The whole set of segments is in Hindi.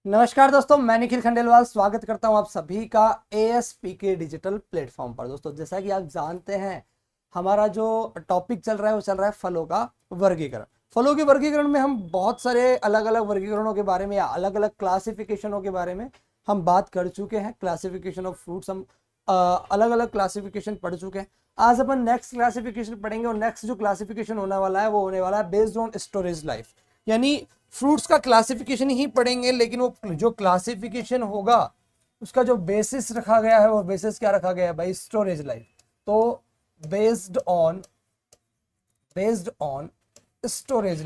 नमस्कार दोस्तों, मैं निखिल खंडेलवाल स्वागत करता हूं आप सभी का एएसपी के डिजिटल प्लेटफॉर्म पर। दोस्तों, जैसा कि आप जानते हैं, हमारा जो टॉपिक चल रहा है वो चल रहा है फलों का वर्गीकरण। फलों के वर्गीकरण में हम बहुत सारे अलग अलग वर्गीकरणों के बारे में या अलग अलग क्लासिफिकेशनों के बारे में हम बात कर चुके हैं। क्लासिफिकेशन ऑफ फ्रूट्स हम अलग अलग क्लासिफिकेशन पढ़ चुके हैं। आज अपन नेक्स्ट क्लासिफिकेशन पढ़ेंगे और नेक्स्ट जो क्लासिफिकेशन होने वाला है वो होने वाला है बेस्ड ऑन स्टोरेज लाइफ। यानी फ्रूट्स का क्लासिफिकेशन ही पढ़ेंगे, लेकिन वो जो क्लासिफिकेशन होगा उसका जो बेसिस रखा गया है वो बेसिस क्या रखा गया है भाई? Storage life. तो बेस्ड ऑन स्टोरेज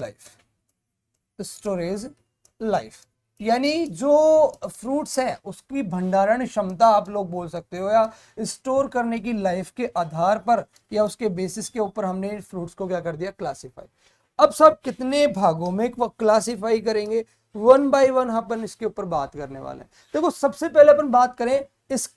लाइफ यानी जो फ्रूट्स है उसकी भंडारण क्षमता आप लोग बोल सकते हो, या स्टोर करने की लाइफ के आधार पर या उसके बेसिस के ऊपर हमने फ्रूट्स को क्या कर दिया? क्लासिफाई। अब सब कितने भागों में क्लासिफाई करेंगे, वन बाय वन अपन इसके ऊपर बात करने वाले हैं। देखो, सबसे पहले अपन बात करें इस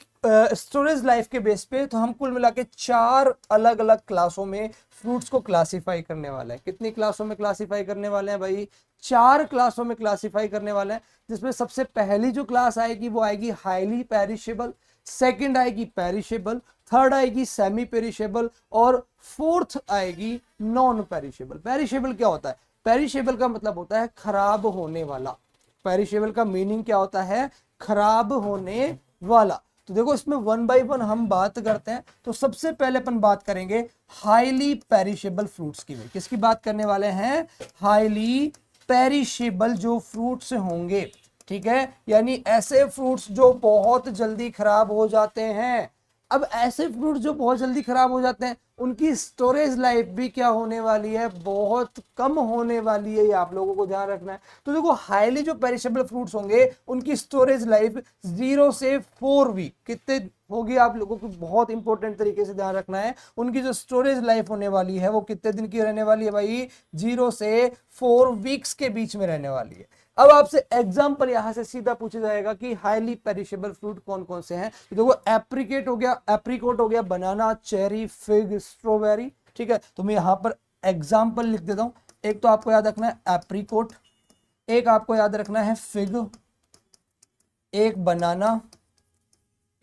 स्टोरेज लाइफ के बेस पे, तो हम कुल मिला के 4 अलग अलग क्लासों में फ्रूट्स को क्लासिफाई करने वाले हैं। कितनी क्लासों में क्लासिफाई करने वाले हैं भाई? 4 क्लासों में क्लासिफाई करने वाले हैं, जिसमें सबसे पहली जो क्लास आएगी वो आएगी हाईली पेरिशेबल, सेकंड आएगी पेरिशेबल, थर्ड आएगी सेमी पेरिशेबल और फोर्थ आएगी नॉन पेरिशेबल। पेरिशेबल क्या होता है? पेरिशेबल का मतलब होता है खराब होने वाला। पेरिशेबल का मीनिंग क्या होता है? खराब होने वाला। तो देखो, इसमें वन बाय वन हम बात करते हैं। तो सबसे पहले अपन बात करेंगे हाईली पेरिशेबल फ्रूट्स की। किसकी बात करने वाले हैं? हाईली पेरिशेबल जो फ्रूट्स होंगे, ठीक है, यानी ऐसे फ्रूट्स जो बहुत जल्दी खराब हो जाते हैं। अब ऐसे फ्रूट जो बहुत जल्दी खराब हो जाते हैं उनकी स्टोरेज लाइफ भी क्या होने वाली है? बहुत कम होने वाली है। ये आप लोगों को ध्यान रखना है। तो देखो, हाईली जो पेरिशेबल फ्रूट्स होंगे उनकी स्टोरेज लाइफ 0 से 4 वीक कितने होगी? आप लोगों को बहुत इंपॉर्टेंट तरीके से ध्यान रखना है। उनकी जो स्टोरेज लाइफ होने वाली है वो कितने दिन की रहने वाली है भाई? 0 से 4 वीक्स के बीच में रहने वाली है। अब आपसे एग्जाम्पल यहां से सीधा पूछा जाएगा कि हाईली पेरिशेबल फ्रूट कौन कौन से हैं। तो देखो, एप्रिकोट हो गया, बनाना, चेरी, फिग, स्ट्रॉबेरी। ठीक है, तो मैं यहां पर एग्जाम्पल लिख देता हूं। एक तो आपको याद रखना है एप्रिकोट, एक आपको याद रखना है फिग, एक बनाना,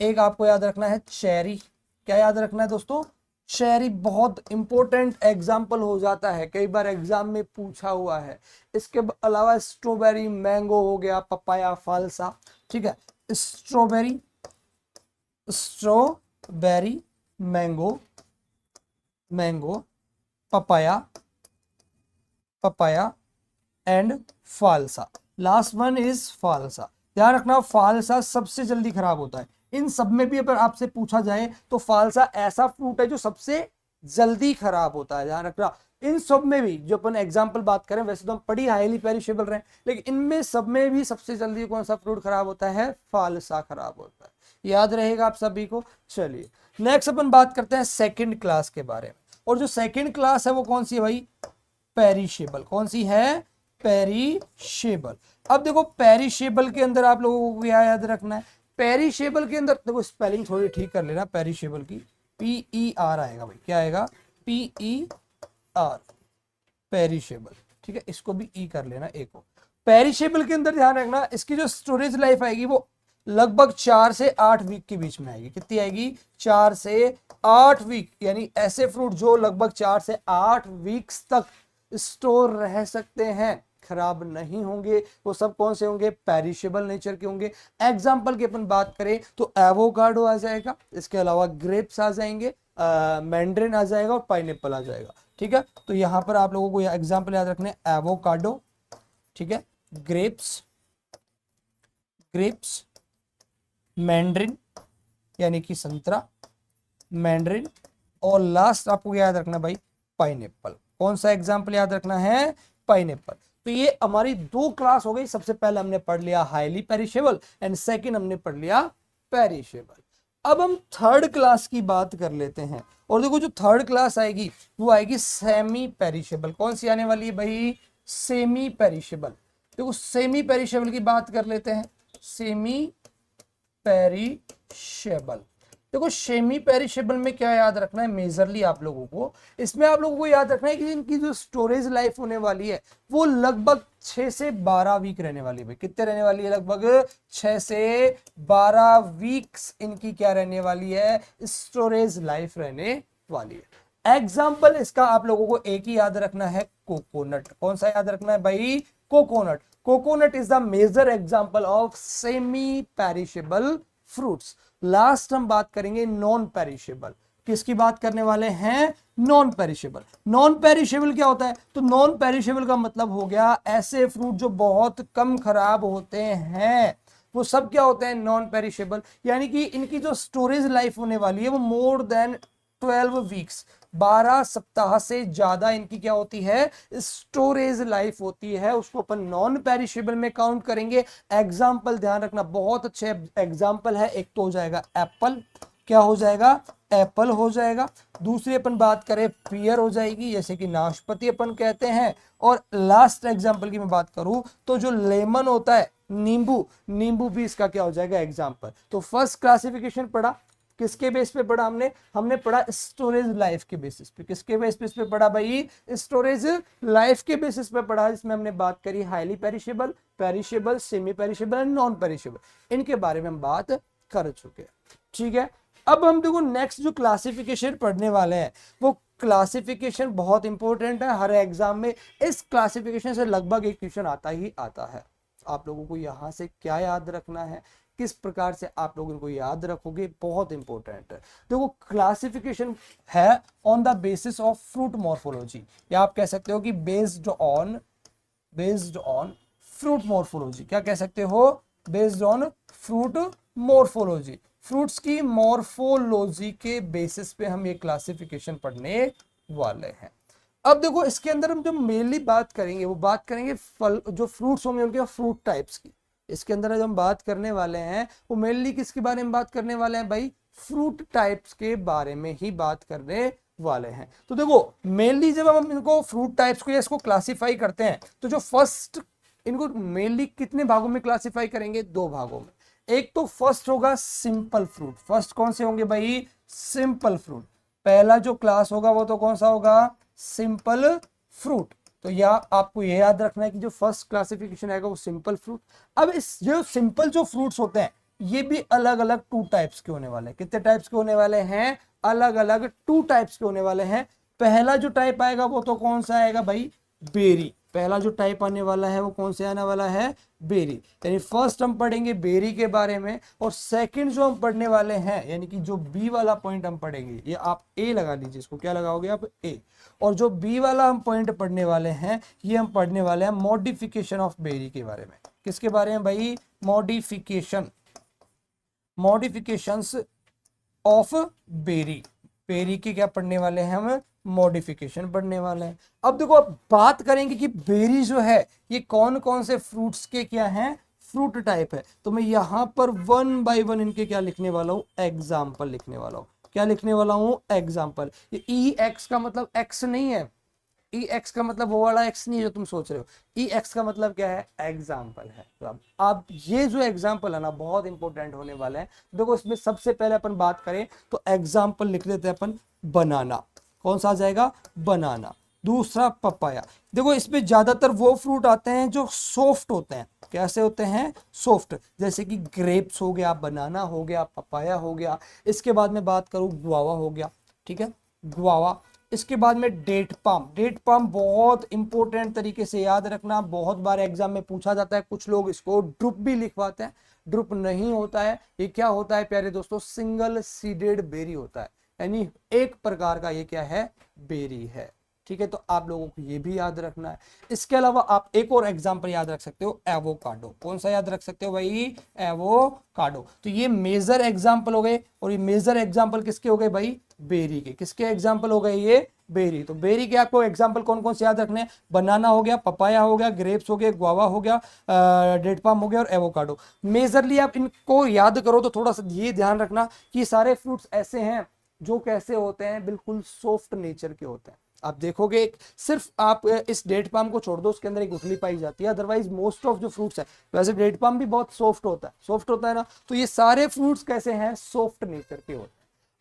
एक आपको याद रखना है चेरी। क्या याद रखना है दोस्तों? चेरी बहुत इंपॉर्टेंट एग्जाम्पल हो जाता है, कई बार एग्जाम में पूछा हुआ है। इसके अलावा स्ट्रॉबेरी, मैंगो हो गया, पपाया, फालसा। ठीक है, strawberry, strawberry, mango, mango, papaya, papaya and फालसा। लास्ट वन इज फालसा। ध्यान रखना, फालसा सबसे जल्दी खराब होता है। इन सब में भी अगर आपसे पूछा जाए तो फालसा ऐसा फ्रूट है जो सबसे जल्दी खराब होता है। ध्यान रखना, इन सब में भी जो अपन एग्जांपल बात करें, वैसे तो हम पढ़ी हाईली पेरिशेबल रहे, लेकिन इनमें सब में भी सबसे जल्दी कौन सा फ्रूट खराब होता है? फालसा खराब होता है। याद रहेगा आप सभी को। चलिए, नेक्स्ट अपन बात करते हैं सेकंड क्लास के बारे में। और जो सेकंड क्लास है वो कौन सी है भाई? पेरिशेबल। कौन सी है? पेरिशेबल। अब देखो, पेरिशेबल के अंदर आप लोगों को क्या याद रखना है? पेरिशेबल के अंदर देखो, स्पेलिंग थोड़ी ठीक कर लेना पेरिशेबल की। PER आएगा भाई। क्या आएगा? PER, perishable. ठीक है, इसको भी ई कर लेना, एक को। पेरिशेबल के अंदर ध्यान रखना, इसकी जो स्टोरेज लाइफ आएगी वो लगभग 4 से 8 वीक के बीच में आएगी। कितनी आएगी? 4 से 8 वीक। यानी ऐसे फ्रूट जो लगभग 4 से 8 वीक्स तक स्टोर रह सकते हैं, खराब नहीं होंगे, वो सब कौन से होंगे? पेरिशेबल नेचर के होंगे। एग्जाम्पल की अपन बात करें तो एवोकाडो आ जाएगा, इसके अलावा ग्रेप्स आ जाएंगे, मैंड्रिन आ जाएगा और पाइनएप्पल आ जाएगा। ठीक है, तो यहां पर आप लोगों को एग्जाम्पल याद रखने, एवोकाडो, ठीक है, ग्रेप्स, ग्रेप्स, मैंड्रिन यानी कि संतरा, मैंड्रिन, और लास्ट आपको याद रखना भाई पाइनएप्पल। कौन सा एग्जाम्पल याद रखना है? पाइनएप्पल। तो ये हमारी 2 क्लास हो गई। सबसे पहले हमने पढ़ लिया हाईली पेरिशेबल एंड सेकंड हमने पढ़ लिया पेरिशेबल। अब हम थर्ड क्लास की बात कर लेते हैं। और देखो, जो थर्ड क्लास आएगी वो आएगी सेमी पेरिशेबल। कौन सी आने वाली है भाई? Semi perishable. देखो, सेमी पेरिशेबल की बात कर लेते हैं। सेमी पेरिशेबल, देखो सेमी पेरिशेबल में क्या याद रखना है मेजरली आप लोगों को, इसमें आप लोगों को याद रखना है कि इनकी जो स्टोरेज लाइफ होने वाली है वो लगभग 6 से 12 वीक रहने वाली है। भाई कितने रहने वाली है? लगभग 6 से 12 वीक्स इनकी क्या रहने वाली है? स्टोरेज लाइफ रहने वाली है। एग्जाम्पल इसका आप लोगों को एक ही याद रखना है, कोकोनट। कौन सा याद रखना है भाई? Coconut. Coconut is the major example of semi perishable fruits. Last हम बात करेंगे नॉन पेरिशेबल। किसकी बात करने वाले हैं? Non perishable. नॉन पेरिशेबल क्या होता है? तो नॉन पेरिशेबल का मतलब हो गया ऐसे फ्रूट जो बहुत कम खराब होते हैं, वो सब क्या होते हैं? Non perishable. यानी कि इनकी जो स्टोरेज लाइफ होने वाली है वो मोर देन 12 वीक्स, 12 सप्ताह से ज्यादा इनकी क्या होती है? स्टोरेज लाइफ होती है। उसको अपन नॉन पेरिशेबल में काउंट करेंगे। एग्जाम्पल ध्यान रखना, बहुत अच्छे एग्जाम्पल है। एक तो हो जाएगा एप्पल, क्या हो जाएगा? एप्पल हो जाएगा। दूसरी अपन बात करें पियर हो जाएगी, जैसे कि नाशपाती अपन कहते हैं। और लास्ट एग्जाम्पल की मैं बात करूं तो जो लेमन होता है, नींबू, नींबू भी इसका क्या हो जाएगा? एग्जाम्पल। तो फर्स्ट क्लासिफिकेशन पढ़ा, किसके बेस पे पढ़ा हमने पढ़ा स्टोरेज लाइफ के बेसिस पे। किसके बेसिस पे पढ़ा भाई? स्टोरेज लाइफ के बेसिस पे पढ़ा, जिसमें हमने बात करी highly perishable, perishable, semi perishable and non perishable. इनके बारे में हम बात कर चुके हैं। ठीक है, अब हम देखो नेक्स्ट जो क्लासिफिकेशन पढ़ने वाले हैं वो क्लासिफिकेशन बहुत इंपॉर्टेंट है हर एग्जाम में। इस क्लासिफिकेशन से लगभग एक क्वेश्चन आता ही आता है। आप लोगों को यहां से क्या याद रखना है, किस प्रकार से आप लोग इनको याद रखोगे, बहुत इंपॉर्टेंट है। देखो क्लासिफिकेशन है on the basis of fruit morphology, या आप कह सकते हो कि बेस्ड ऑन फ्रूट मॉर्फोलॉजी। क्या कह सकते हो? Based on fruit morphology. Fruits की मॉर्फोलॉजी के बेसिस पे हम ये क्लासिफिकेशन पढ़ने वाले हैं। अब देखो इसके अंदर हम जो मेनली बात करेंगे वो बात करेंगे फल, जो फ्रूट्स होंगे उनके फ्रूट टाइप्स की। इसके अंदर जो हम बात करने वाले हैं वो मेनली किसके बारे में बात करने वाले हैं भाई? फ्रूट टाइप्स के बारे में ही बात करने वाले हैं। तो देखो मेनली जब हम इनको फ्रूट टाइप्स को या इसको क्लासिफाई करते हैं तो जो फर्स्ट इनको मेनली कितने भागों में क्लासिफाई करेंगे? 2 भागों में। एक तो फर्स्ट होगा सिंपल फ्रूट। फर्स्ट कौन से होंगे भाई? Simple fruit. पहला जो क्लास होगा वो तो कौन सा होगा? Simple fruit. तो या आपको यह याद रखना है कि जो फर्स्ट क्लासिफिकेशन आएगा वो सिंपल फ्रूट। अब इस जो सिंपल जो फ्रूट्स होते हैं ये भी अलग अलग 2 टाइप्स के होने वाले हैं। कितने टाइप्स के होने वाले हैं? अलग अलग 2 टाइप्स के होने वाले हैं। पहला जो टाइप आएगा वो तो कौन सा आएगा भाई? बेरी। पहला जो टाइप आने वाला है वो कौन से आने वाला है? बेरी। यानी फर्स्ट हम पढ़ेंगे बेरी के बारे में, और सेकंड जो हम पढ़ने वाले हैं यानी कि जो बी वाला पॉइंट हम पढ़ेंगे, ये आप ए लगा लीजिए, इसको क्या लगाओगे आप? ए। और जो बी वाला हम पॉइंट पढ़ने वाले हैं ये हम पढ़ने वाले हैं मॉडिफिकेशन ऑफ बेरी के बारे में। किसके बारे में भाई? Modifications of berry. बेरी के क्या पढ़ने वाले हैं हम? मॉडिफिकेशन पढ़ने वाले हैं। अब देखो अब बात करेंगे कि बेरी जो है ये कौन कौन से फ्रूट्स के क्या हैं? फ्रूट टाइप है। तो मैं यहां पर 1 बाय 1 इनके क्या लिखने वाला हूं? एग्जाम्पल लिखने वाला हूं। क्या लिखने वाला हूं? एग्जाम्पल। ये ई एक्स का मतलब एक्स नहीं है, ई एक्स का मतलब वो वाला एक्स नहीं है जो तुम सोच रहे हो। ई एक्स का मतलब क्या है? एग्जाम्पल है। तो अब ये जो एग्जाम्पल है ना बहुत इंपॉर्टेंट होने वाला है। देखो इसमें सबसे पहले अपन बात करें तो एग्जाम्पल लिख लेते हैं अपन बनाना। कौन सा आ जाएगा? बनाना। दूसरा पपाया। देखो इसमें ज्यादातर वो फ्रूट आते हैं जो सॉफ्ट होते हैं। कैसे होते हैं? सॉफ्ट। जैसे कि ग्रेप्स हो गया, बनाना हो गया, पपाया हो गया। इसके बाद में बात करूं गुआवा हो गया। ठीक है, गुआवा। इसके बाद में डेट पाम। डेट पाम बहुत इंपॉर्टेंट तरीके से याद रखना, बहुत बार एग्जाम में पूछा जाता है। कुछ लोग इसको ड्रुप भी लिखवाते हैं, ड्रुप नहीं होता है। ये क्या होता है प्यारे दोस्तों? सिंगल सीडेड बेरी होता है, यानी एक प्रकार का ये क्या है? बेरी है। ठीक है, तो आप लोगों को ये भी याद रखना है। इसके अलावा आप एक और एग्जांपल याद रख सकते हो, एवोकाडो। कौन सा याद रख सकते हो भाई? एवोकाडो। तो ये मेजर एग्जांपल हो गए, और ये मेजर एग्जांपल किसके हो गए भाई? बेरी के। किसके एग्जांपल हो गए ये? बेरी। तो बेरी के आपको एग्जांपल कौन कौन से याद रखने हैं? बनाना हो गया, पपाया हो गया, ग्रेप्स हो गए, गुआवा हो गया, डेट पाम हो गया और एवोकाडो। मेजरली आप इनको याद करो तो थोड़ा सा ये ध्यान रखना कि सारे फ्रूट्स ऐसे हैं जो कैसे होते हैं? बिल्कुल सॉफ्ट नेचर के होते हैं। आप देखोगे सिर्फ आप इस डेट पाम को छोड़ दो, उसके अंदर एक गुठली पाई जाती है, अदरवाइज मोस्ट ऑफ जो फ्रूट्स है, वैसे डेट पाम भी बहुत सॉफ्ट होता है ना। तो ये सारे फ्रूट्स कैसे हैं? सॉफ्ट नेचर के होते हैं।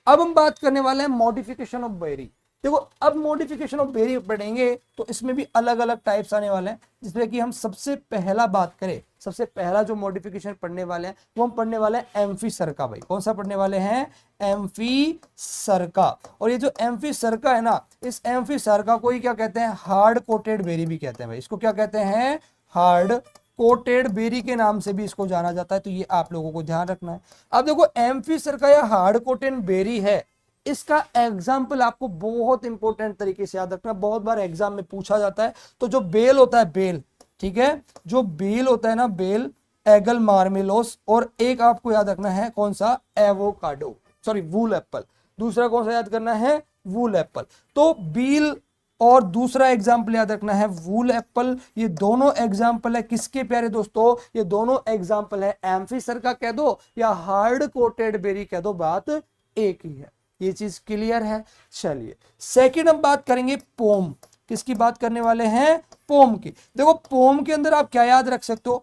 अब हम बात करने वाले हैं मॉडिफिकेशन ऑफ बेरी। देखो अब मॉडिफिकेशन ऑफ बेरी पढ़ेंगे तो इसमें भी अलग अलग टाइप्स आने वाले हैं, जिसमें कि हम सबसे पहला बात करें, सबसे पहला जो मॉडिफिकेशन पढ़ने वाले हैं वो हम पढ़ने वाले हैं एम्फीसरका। भाई कौन सा पढ़ने वाले हैं? एम्फीसरका। और ये जो एम्फीसरका है ना, इस एम्फीसरका को ही क्या कहते हैं? हार्ड कोटेड बेरी भी कहते हैं भाई। इसको क्या कहते हैं? हार्ड कोटेड बेरी के नाम से भी इसको जाना जाता है। तो ये आप लोगों को ध्यान रखना है। अब देखो एम्फीसरका या हार्ड कोटेड बेरी है, इसका एग्जाम्पल आपको बहुत इंपॉर्टेंट तरीके से याद रखना, बहुत बार एग्जाम में पूछा जाता है। तो जो बेल होता है, बेल, ठीक है, जो बेल होता है ना, बेल, एगल मार्मेलोस, और एक आपको याद रखना है कौन सा? एवोकाडो, सॉरी वूल एप्पल। दूसरा कौन सा याद करना है? वूल एप्पल। तो बील और दूसरा एग्जाम्पल याद रखना है वूल एप्पल। ये दोनों एग्जाम्पल है किसके प्यारे दोस्तों? ये दोनों एग्जाम्पल है एम्फीसरका कह दो या हार्ड कोटेड बेरी कह दो, बात एक ही है। ये चीज क्लियर है? चलिए सेकंड हम बात करेंगे पोम। किसकी बात करने वाले हैं? पोम की। देखो पोम के अंदर आप क्या याद रख सकते हो?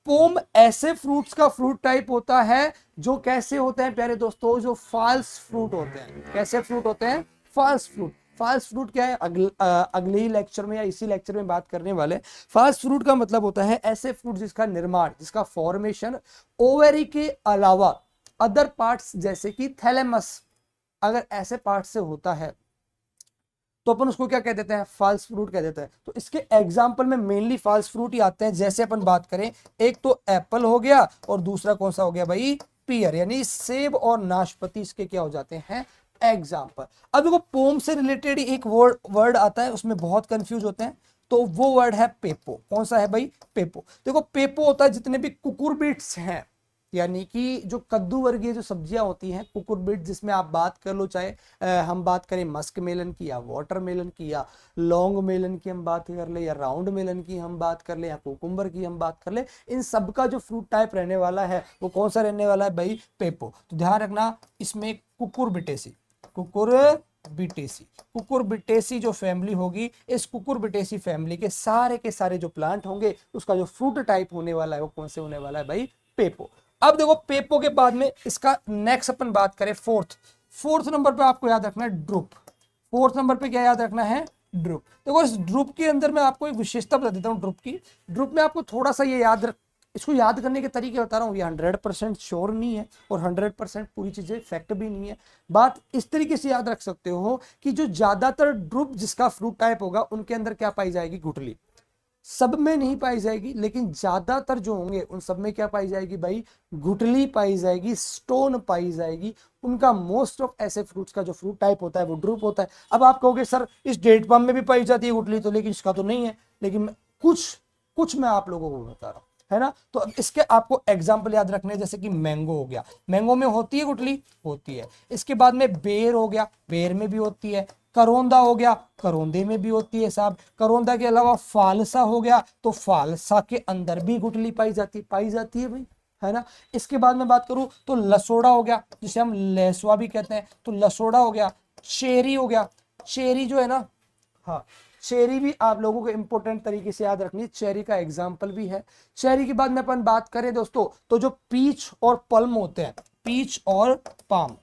पोम ऐसे फ्रूट्स का फ्रूट टाइप होता है जो कैसे होते हैं प्यारे दोस्तों? जो फॉल्स फ्रूट होते हैं। कैसे फ्रूट होते हैं? False fruit. फॉल्स फ्रूट क्या है? अगले ही लेक्चर में या इसी लेक्चर में बात करने वाले। फॉल्स फ्रूट का मतलब होता है ऐसे फ्रूट जिसका निर्माण, जिसका फॉर्मेशन ओवेरी के अलावा अदर पार्ट्स जैसे कि थैलेमस, अगर ऐसे पार्ट से होता है तो अपन उसको क्या कह देते हैं? फॉल्स फ्रूट कह देते हैं। तो इसके एग्जांपल में मेनली फॉल्स फ्रूट ही आते हैं। जैसे अपन बात करें, एक तो एप्पल हो गया और दूसरा कौन सा हो गया भाई? पियर, यानी सेब और नाशपाती इसके क्या हो जाते हैं? एग्जाम्पल। अब देखो पोम से रिलेटेड एक वर्ड आता है, उसमें बहुत कंफ्यूज होते हैं। तो वो वर्ड है पेपो। कौन सा है भाई? पेपो। देखो पेपो होता है जितने भी कुकुरबिट्स हैं, यानी कि जो कद्दू वर्गीय जो सब्जियां होती हैं, कुकुरबिट, जिसमें आप बात कर लो, चाहे हम बात करें मस्क मेलन की या वाटर मेलन की या लॉन्ग मेलन की हम बात कर ले, या राउंड मेलन की हम बात कर ले, या कुकुम्बर की हम बात कर ले, इन सब का जो फ्रूट टाइप रहने वाला है वो कौन सा रहने वाला है भाई? पेपो। तो ध्यान रखना, इसमें कुकुरबिटेसी, कुकुरबिटेसी, कुकुरबिटेसी जो फैमिली होगी, इस कुकुरबिटेसी फैमिली के सारे जो प्लांट होंगे उसका जो फ्रूट टाइप होने वाला है वो कौन से होने वाला है भाई? पेपो। अब देखो पेपो के बाद में इसका नेक्स्ट अपन बात करें फोर्थ नंबर पे आपको याद रखना है ड्रुप। फोर्थ नंबर पे क्या याद रखना है? ड्रुप। देखो इस ड्रुप के अंदर मैं आपको एक विशेषता बता देता हूं ड्रुप की। ड्रुप में आपको थोड़ा सा ये इसको याद करने के तरीके बता रहा हूँ। ये 100% श्योर नहीं है और 100% पूरी चीजें फैक्ट भी नहीं है। बात इस तरीके से याद रख सकते हो कि जो ज्यादातर ड्रुप जिसका फ्रूट टाइप होगा उनके अंदर क्या पाई जाएगी? गुठली। सब में नहीं पाई जाएगी, लेकिन ज्यादातर जो होंगे उन सब में क्या पाई जाएगी भाई? गुठली पाई जाएगी, स्टोन पाई जाएगी। उनका मोस्ट ऑफ ऐसे फ्रूट्स का जो फ्रूट टाइप होता है वो ड्रुप होता है। अब आप कहोगे सर इस डेट पम में भी पाई जाती है गुठली, तो लेकिन इसका तो नहीं है। लेकिन कुछ मैं आप लोगों को बता रहा हूं, है ना। तो अब इसके आपको एग्जाम्पल याद रखने, जैसे कि मैंगो हो गया, मैंगो में होती है गुठली, होती है। इसके बाद में बेर हो गया, बेर में भी होती है। करौंदा हो गया, करौंदे में भी होती है साहब। करौंदा के अलावा फालसा हो गया, तो फालसा के अंदर भी गुठली पाई जाती है भाई, है ना। इसके बाद में बात करूं तो लसोड़ा हो गया, जिसे हम लेसवा भी कहते हैं, तो लसोड़ा हो गया। चेरी हो गया, चेरी जो है ना, हाँ चेरी भी आप लोगों को इंपॉर्टेंट तरीके से याद रखनी है। चेरी का एग्जाम्पल भी है। चेरी के बाद में अपन बात करें दोस्तों तो जो पीच और पल्म होते हैं, पीच और पाम,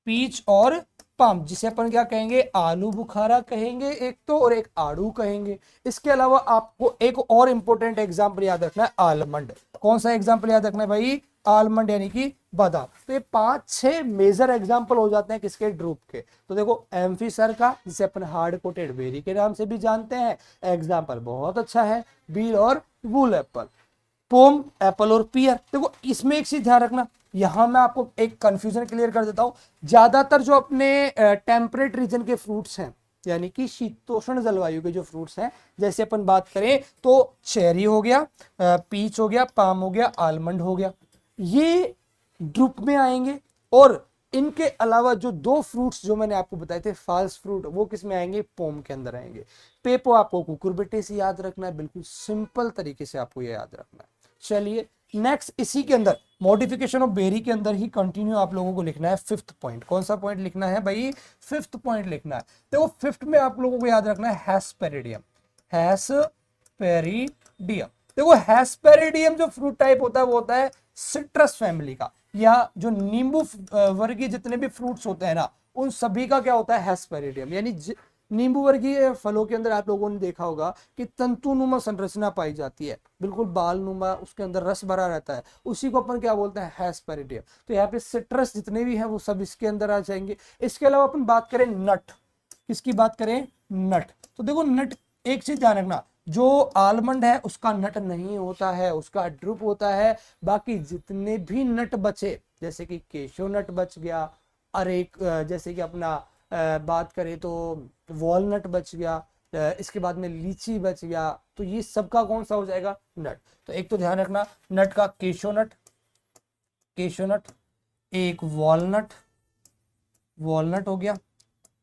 पीच और पाम, जिसे अपन क्या कहेंगे? आलू बुखारा कहेंगे एक तो, और एक आड़ू कहेंगे। इसके अलावा आपको एक और इंपॉर्टेंट एग्जाम्पल याद रखना है, आलमंड। कौन सा एग्जाम्पल याद रखना है भाई? आलमंड, यानी कि बादाम। तो ये 5-6 मेजर एग्जाम्पल हो जाते हैं किसके? ड्रुप के। तो देखो एम्फीसरका, जिसे अपन हार्ड कोटेड बेरी के नाम से भी जानते हैं, एग्जाम्पल बहुत अच्छा है। बील और वूल एप्पल। पोम, एप्पल और पियर। देखो इसमें एक चीज ध्यान रखना, यहां मैं आपको एक कंफ्यूजन क्लियर कर देता हूं। ज्यादातर जो अपने टेम्परेट रीजन के फ्रूट्स हैं, यानी कि शीतोष्ण जलवायु के जो फ्रूट्स हैं, जैसे अपन बात करें तो चेरी हो गया, पीच हो गया, पाम हो गया, आलमंड हो गया, ये ड्रुप में आएंगे। और इनके अलावा जो 2 फ्रूट्स जो मैंने आपको बताए थे फॉल्स फ्रूट, वो किस में आएंगे? पोम के अंदर आएंगे। पेपो आपको कुकुरबिटेसी से याद रखना है, बिल्कुल सिंपल तरीके से आपको ये याद रखना है। चलिए नेक्स्ट, इसी के अंदर मॉडिफिकेशन ऑफ बेरी के अंदर ही कंटिन्यू आप लोगों को लिखना है 5th पॉइंट। कौन सा पॉइंट लिखना है भाई? 5th पॉइंट लिखना है। देखो 5th में आप लोगों को याद रखना है हेस्पेरिडियम, हेस्पेरिडियम। देखो हेस्पेरिडियम जो फ्रूट टाइप होता है वो होता है सिट्रस फैमिली का। या जो नींबू वर्गीय जितने भी फ्रूट्स होते हैं ना, उन सभी का क्या होता है, हेस्पेरिडियम। यानी नींबू वर्गीय फलों के अंदर आप लोगों ने देखा होगा कि तंतुनुमा संरचना पाई जाती है, बिल्कुल बाल नुमा, उसके अंदर रस भरा रहता है, उसी को अपन क्या बोलते हैं, हेस्पेरिडियम। तो यहाँ पे सिट्रस जितने भी हैं वो सब इसके अंदर आ जाएंगे। इसके अलावा अपन बात करें नट, किसकी बात करें, नट। तो देखो नट, एक चीज ध्यान रखना, जो आलमंड है उसका नट नहीं होता है, उसका ड्रुप होता है। बाकी जितने भी नट बचे, जैसे कि केशो नट बच गया, और एक जैसे कि अपना बात करें तो वॉलनट बच गया, इसके बाद में लीची बच गया, तो ये सबका कौन सा हो जाएगा, नट। तो एक तो ध्यान रखना नट का, केशो नट, केशो नट, एक वॉलनट, वॉलनट हो गया।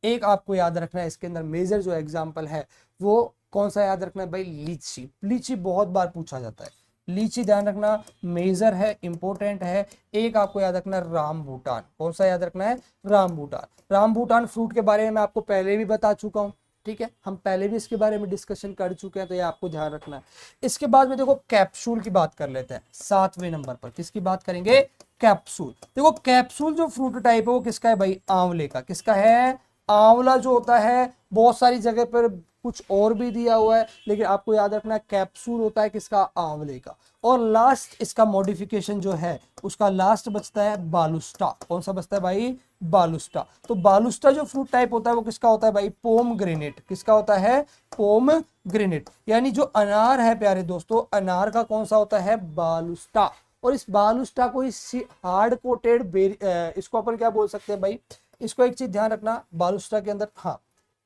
एक आपको याद रखना है इसके अंदर मेजर जो एग्जांपल है वो कौन सा याद रखना है भाई, लीची। लीची बहुत बार पूछा जाता है, लीची ध्यान रखना मेजर है, इंपॉर्टेंट है। एक आपको याद रखना रामबूटान, कौन सा याद रखना है, रामबूटान। रामबूटान फ्रूट के बारे में मैं आपको पहले भी बता चुका हूं, ठीक है, हम पहले भी इसके बारे में डिस्कशन कर चुके हैं, तो ये आपको ध्यान रखना है। इसके बाद में देखो कैप्सूल की बात कर लेते हैं 7वें नंबर पर, किसकी बात करेंगे, कैप्सूल। देखो कैप्सूल जो फ्रूट टाइप है वो किसका है भाई, आंवले का। किसका है, आंवला जो होता है, बहुत सारी जगह पर कुछ और भी दिया हुआ है, लेकिन आपको याद रखना है कैप्सूल होता है किसका, आंवले का। और लास्ट इसका मॉडिफिकेशन जो है उसका लास्ट बचता है बालुस्टा। कौन सा बचता है भाई, बालुस्टा। तो बालुस्टा जो फ्रूट टाइप होता है वो किसका होता है भाई, पोमग्रेनेट। किसका होता है, पोमग्रेनेट। यानी जो अनार है प्यारे दोस्तों, अनार का कौन सा होता है, बालुस्टा। और इस बालुस्टा को, इस हार्ड कोटेड बेरी, इसको अपन क्या बोल सकते हैं भाई, इसको एक चीज ध्यान रखना बालुस्टा के अंदर, हाँ,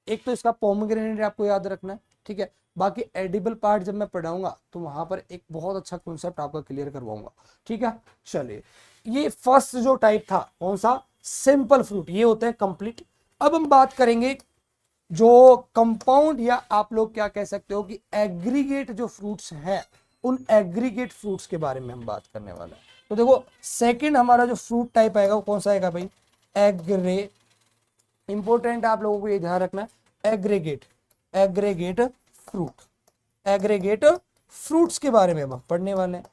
एक तो इसका पोमग्रेनेट आपको याद रखना है, ठीक है। बाकी एडिबल पार्ट जब मैं पढ़ाऊंगा तो वहां पर एक बहुत अच्छा कॉन्सेप्ट आपका क्लियर करवाऊंगा, ठीक है। चलिए, ये फर्स्ट जो टाइप था कौन सा, सिंपल फ्रूट, ये होते हैं कंप्लीट। अब हम बात करेंगे जो कंपाउंड, या आप लोग क्या कह सकते हो कि एग्रीगेट जो फ्रूट्स हैं, उन एग्रीगेट फ्रूट्स के बारे में हम बात करने वाले हैं। तो देखो सेकंड हमारा जो फ्रूट टाइप आएगा वो कौन सा आएगा भाई, एग्रे, इंपॉर्टेंट आप लोगों को ये ध्यान रखना है, aggregate, aggregate fruit, aggregate fruits के बारे में हम पढ़ने वाले हैं,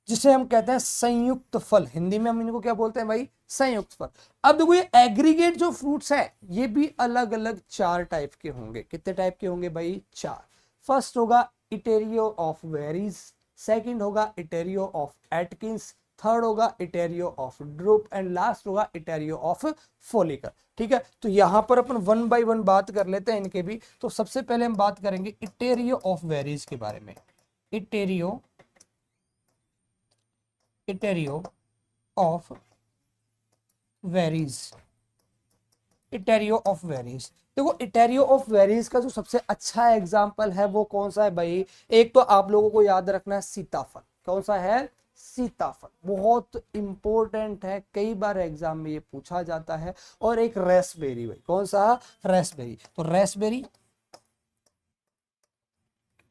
जिसे हम कहते हैं संयुक्त फल। हिंदी में हम इनको क्या बोलते हैं भाई, संयुक्त फल। अब देखो ये एग्रीगेट जो फ्रूट्स है ये भी अलग अलग 4 टाइप के होंगे। कितने टाइप के होंगे भाई, 4। फर्स्ट होगा इटेरियो ऑफ वेरीज, सेकंड होगा इटेरियो ऑफ एटकिंस, थर्ड होगा इटेरियो ऑफ ड्रूप, एंड लास्ट होगा इटेरियो ऑफ फोलिकर। ठीक है, तो यहां पर अपन 1 बाय 1 बात कर लेते हैं इनके भी। तो सबसे पहले हम बात करेंगे इटेरियो ऑफ वेरीज के बारे में। इटेरियो, इटेरियो ऑफ वेरीज, इटेरियो ऑफ वेरीज। देखो इटेरियो ऑफ वेरीज का जो सबसे अच्छा एग्जांपल है वो कौन सा है भाई, एक तो आप लोगों को याद रखना है सीताफल। कौन सा है, सीताफल, बहुत इंपॉर्टेंट है, कई बार एग्जाम में ये पूछा जाता है। और एक रेसबेरी भाई, कौन सा, रेसबेरी। तो रेसबेरी,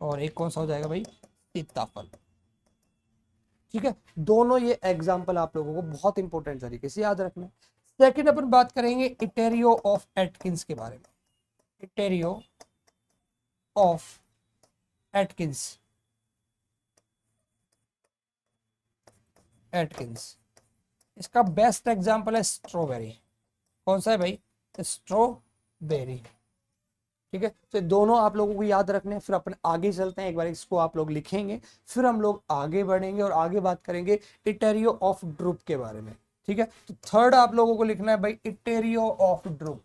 और एक कौन सा हो जाएगा भाई, सीताफल। ठीक है, दोनों ये एग्जाम्पल आप लोगों को बहुत इंपॉर्टेंट तरीके से याद रखना है। सेकंड अपन बात करेंगे इटेरियो ऑफ एटकिंस के बारे में। इटेरियो ऑफ एटकिंस, एटकिंस, इसका बेस्ट एग्जांपल है स्ट्रॉबेरी। कौन सा है भाई, स्ट्रॉबेरी। ठीक है, तो दोनों आप लोगों को याद रखने हैं। फिर अपन आगे चलते हैं, एक बार इसको आप लोग लिखेंगे, फिर हम लोग आगे बढ़ेंगे और आगे बात करेंगे इटेरियो ऑफ ड्रूप के बारे में। ठीक है, तो थर्ड आप लोगों को लिखना है भाई etaerio of drupe.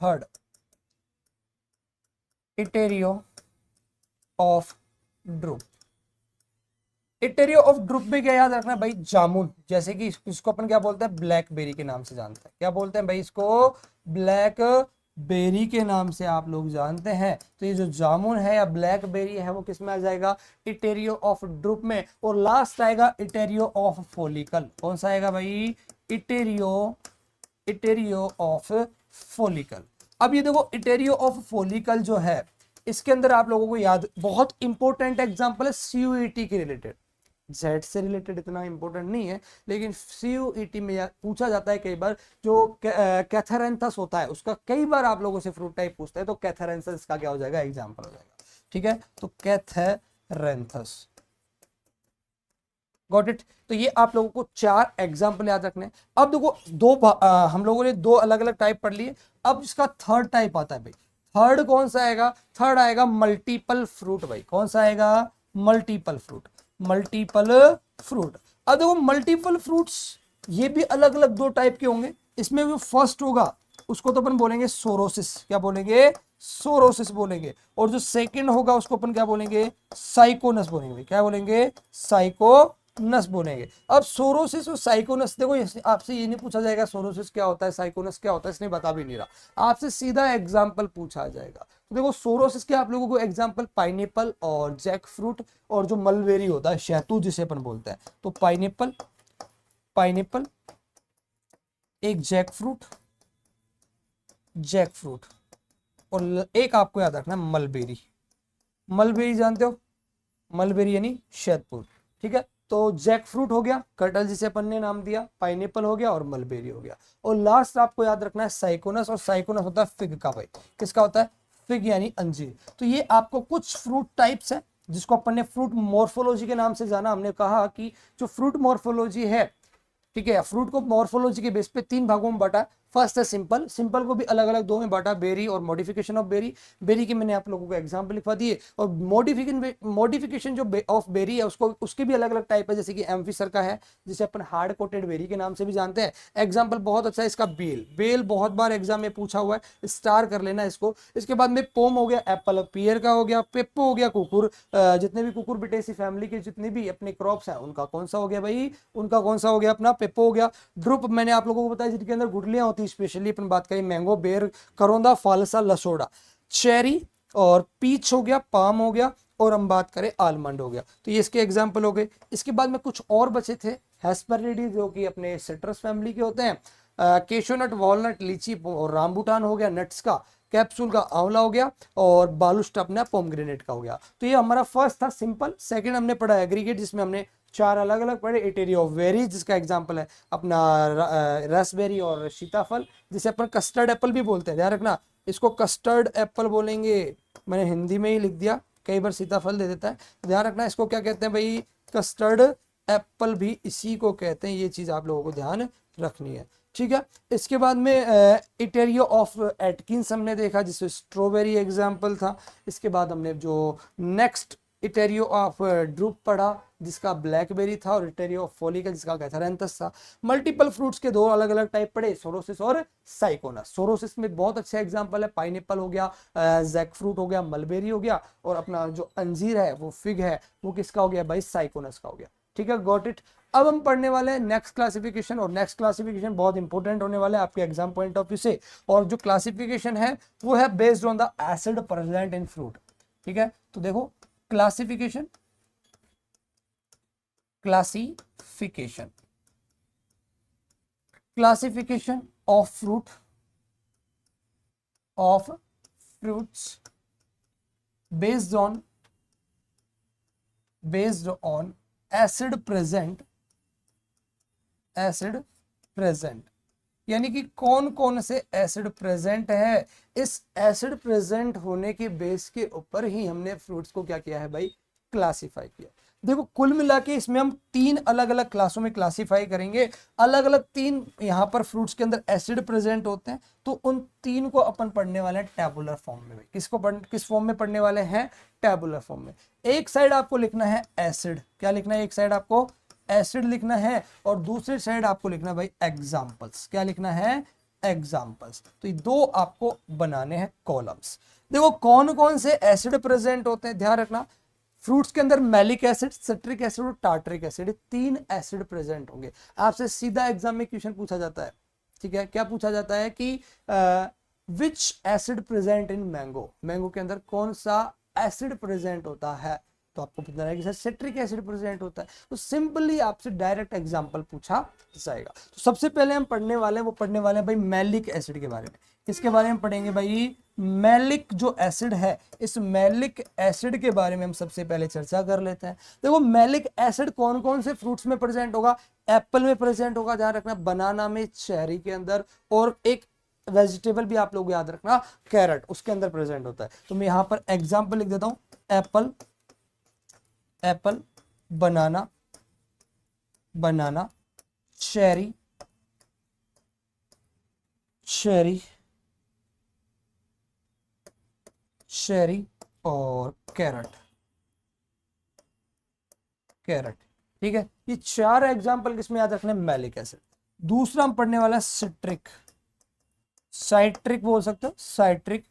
Third, etaerio of drupe. Etaerio of drupe में क्या याद रखना है भाई, जामुन। जैसे कि इसको अपन क्या बोलते हैं, ब्लैकबेरी के नाम से जानते हैं। क्या बोलते हैं भाई इसको, ब्लैक बेरी के नाम से आप लोग जानते हैं। तो ये जो जामुन है या ब्लैकबेरी है वो किस में आ जाएगा, इटेरियो ऑफ ड्रूप में। और लास्ट आएगा इटेरियो ऑफ फोलिकल। कौन सा आएगा भाई, इटेरियो, इटेरियो ऑफ फोलिकल। अब ये देखो इटेरियो ऑफ फोलिकल जो है, इसके अंदर आप लोगों को याद, बहुत इंपॉर्टेंट एग्जांपल है सीयूईटी के रिलेटेड। जेड से रिलेटेड इतना इंपॉर्टेंट नहीं है, लेकिन सीयूईटी में पूछा जाता है कई बार। जो कैथरेंथस होता है उसका कई बार आप लोगों से फ्रूट टाइप पूछते हैं, तो कैथरेंथस का क्या हो जाएगा, एग्जांपल हो जाएगा। ठीक है, तो कैथरेंथस, गॉट इट। तो ये आप लोगों को 4 एग्जाम्पल याद रखने हैं। अब देखो हम लोगों ने 2 अलग अलग टाइप पढ़ लिए। अब इसका थर्ड टाइप आता है भाई। थर्ड कौन सा आएगा? थर्ड आएगा मल्टीपल फ्रूट भाई। कौन सा आएगा? Multiple fruit. Multiple fruit. अब देखो मल्टीपल फ्रूट्स ये भी अलग अलग 2 टाइप के होंगे। इसमें जो फर्स्ट होगा उसको तो अपन बोलेंगे सोरोसिस। क्या बोलेंगे? सोरोसिस बोलेंगे। और जो सेकंड होगा उसको अपन क्या बोलेंगे? साइकोनस बोलेंगे। क्या बोलेंगे? साइकोनस बोलेंगे। अब सोरोसिस और साइकोनस, देखो आपसे ये नहीं पूछा जाएगा सोरोसिस क्या होता है, साइकोनस क्या होता है, इसने बता भी नहीं रहा। आपसे सीधा एग्जाम्पल पूछा जाएगा। तो देखो सोरोसिस के आप लोगों को एग्जाम्पल पाइनएप्पल और जैक फ्रूट और जो मलबेरी होता है, शहतूत जिसे अपन बोलते हैं। तो पाइनएप्पल, पाइनएप्पल, एक जैक फ्रूट, जैक फ्रूट, और एक आपको याद रखना है मलबेरी। मलबेरी जानते हो? मलबेरी यानी शहतूत। ठीक है, तो जैक फ्रूट हो गया, कटहल जिसे अपन ने नाम दिया, पाइनएप्पल हो गया और मलबेरी हो गया। और लास्ट आपको याद रखना है साइकोनस। और साइकोनस होता है फिग का भाई। किसका होता है? फिग यानी अंजीर। तो ये आपको कुछ फ्रूट टाइप्स है जिसको अपन ने फ्रूट मॉर्फोलॉजी के नाम से जाना। हमने कहा कि जो फ्रूट मॉर्फोलॉजी है, ठीक है, फ्रूट को मॉर्फोलॉजी के बेस पे 3 भागों में बांटा। फर्स्ट है सिंपल। सिंपल को भी अलग अलग 2 में बांटा, बेरी और मॉडिफिकेशन ऑफ बेरी। बेरी की मैंने आप लोगों को एग्जांपल लिखवा दिए। और मॉडिफिकेशन जो ऑफ बेरी है उसको, उसके भी अलग अलग टाइप है, जैसे कि एम्फिसर का है जिसे अपन हार्ड कोटेड बेरी के नाम से भी जानते हैं। एग्जाम्पल बहुत अच्छा है इसका बेल। बेल बहुत बार एग्जाम में पूछा हुआ है, स्टार कर लेना इसको। इसके बाद में पोम हो गया, एप्पल पियर का हो गया, पेप्पो हो गया, कुकुर, जितने भी कुकुर बिटेसी फैमिली के जितने भी अपने क्रॉप्स हैं उनका कौन सा हो गया भाई? उनका कौन सा हो गया? अपना पेप्पो हो गया। ड्रुप मैंने आप लोगों को बताया जिनके अंदर गुठलियां होती है, स्पेशली अपन बात करें मैंगो, बेर, करोंदा, फालसा, लसोड़ा। चेरी और पीच हो गया, पाम हो गया, और हम बात करें आलमंड हो गया। तो ये इसके एग्जाम्पल हो गए। इसके बाद में कुछ और बचे थे, हेस्पेरिडी जो कि अपने सिट्रस फैमिली के होते हैं, केशोनट, वॉलनट, लीची और रामबुटान हो गया नट्स का, कैप्सूल का आंवला हो गया, और बालुस्ट अपना पोमग्रेनेट का हो गया। तो ये हमारा फर्स्ट था सिंपल। सेकंड हमने पढ़ा एग्रीगेट, जिसमें हमने 4 अलग अलग पढ़े। एटेरी ऑफ वेरीज जिसका एग्जांपल है अपना रसबेरी और सीताफल, जिसे अपन कस्टर्ड एप्पल भी बोलते हैं, ध्यान रखना इसको कस्टर्ड एप्पल बोलेंगे। मैंने हिंदी में ही लिख दिया, कई बार सीताफल दे देता है, ध्यान रखना इसको क्या कहते हैं भाई? कस्टर्ड एप्पल भी इसी को कहते हैं। ये चीज आप लोगों को ध्यान रखनी है, ठीक है। इसके बाद में इटेरियो ऑफ एटकिंस हमने देखा, जिसमें स्ट्रॉबेरी एग्जाम्पल था। इसके बाद हमने जो नेक्स्ट इटेरियो ऑफ ड्रूप पढ़ा जिसका ब्लैकबेरी था, और इटेरियो ऑफ फोलिका जिसका कैथारैंथस था। मल्टीपल फ्रूट्स के 2 अलग अलग टाइप पढ़े, सोरोसिस और साइकोनस। सोरोसिस में बहुत अच्छा एग्जांपल है पाइनएप्पल हो गया, जैक फ्रूट हो गया, मलबेरी हो गया, और अपना जो अंजीर है वो फिग है, वो किसका हो गया भाई? साइकोनस का हो गया, ठीक है, गॉट इट। अब हम पढ़ने वाले हैं नेक्स्ट क्लासिफिकेशन, और नेक्स्ट क्लासिफिकेशन बहुत इंपॉर्टेंट होने वाला है आपके एग्जाम पॉइंट ऑफ व्यू से। और जो क्लासिफिकेशन है वो है based on the acid present in fruit, ठीक है। तो देखो classification, classification, classification of fruit, of fruits based on acid present, acid present, यानी कि कौन कौन से एसिड प्रेजेंट है। इस एसिड प्रेजेंट होने के बेस के ऊपर ही हमने फ्रूट्स को क्या किया है भाई? क्लासिफाई किया। देखो कुल मिला के इसमें हम 3 अलग अलग क्लासों में क्लासिफाई करेंगे। अलग अलग 3 यहाँ पर फ्रूट्स के अंदर एसिड प्रेजेंट होते हैं, तो उन 3 को अपन पढ़ने वाले हैं टैबुलर फॉर्म में भाई। किस फॉर्म में पढ़ने वाले हैं? टैबुलर फॉर्म में। एक साइड आपको लिखना है एसिड, क्या लिखना है? एक साइड आपको एसिड लिखना है, और दूसरी साइड आपको लिखना है भाई एग्जाम्पल्स। क्या लिखना है? एग्जाम्पल्स। तो ये 2 आपको बनाने हैं कॉलम्स। देखो कौन कौन से एसिड प्रेजेंट होते हैं, ध्यान रखना। फ्रूट्स के अंदर मैलिक एसिड, सिट्रिक एसिड और टार्टरिक एसिड, 3 एसिड प्रेजेंट होंगे। आपसे सीधा एग्जाम में क्वेश्चन पूछा जाता है, ठीक है, क्या पूछा जाता है कि विच acid present in mango, mango के अंदर कौन सा एसिड प्रेजेंट होता है? तो आपको पता है कि सर सिट्रिक एसिड प्रेजेंट होता है। तो सिंपली आपसे डायरेक्ट एग्जांपल पूछा जाएगा। तो सबसे पहले हम पढ़ने वाले हैं, वो पढ़ने वाले हैं भाई मैलिक एसिड के बारे में। किसके बारे में पढ़ेंगे भाई? मैलिक जो एसिड है, इस मैलिक एसिड के बारे में हम सबसे पहले चर्चा कर लेते हैं। देखो मैलिक एसिड कौन कौन से फ्रूट्स में प्रेजेंट होगा? एप्पल में प्रेजेंट होगा, ध्यान रखना, बनाना में, चेरी के अंदर, और एक वेजिटेबल भी आप लोग याद रखना, कैरेट, उसके अंदर प्रेजेंट होता है। तो मैं यहां पर एग्जाम्पल लिख देता हूं, एप्पल, एप्पल, बनाना, बनाना, चेरी, चेरी, चेरी और कैरेट, कैरेट। ठीक है, ये चार एग्जाम्पल किसमें याद रखने, मैलिक एसिड। दूसरा हम पढ़ने वाला है सिट्रिक, साइट्रिक बोल सकते हो, साइट्रिक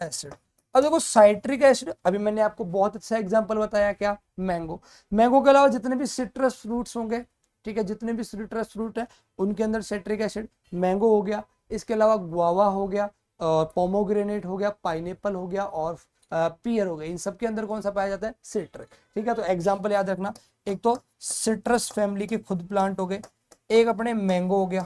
एसिड। अब देखो साइट्रिक एसिड, अभी मैंने आपको बहुत अच्छा एग्जांपल बताया, क्या, मैंगो। मैंगो के अलावा जितने भी सिट्रस फ्रूट्स होंगे, ठीक है, जितने भी सिट्रस फ्रूट है उनके अंदर साइट्रिक एसिड, मैंगो हो गया, इसके अलावा गुआवा हो गया, पोमोग्रेनेट हो गया, पाइनएप्पल हो गया और पियर हो गया, इन सब के अंदर कौन सा पाया जाता है, सिट्रिक। ठीक है, तो एग्जाम्पल याद रखना, एक तो सिट्रस फैमिली के खुद प्लांट हो गए, एक अपने मैंगो हो गया,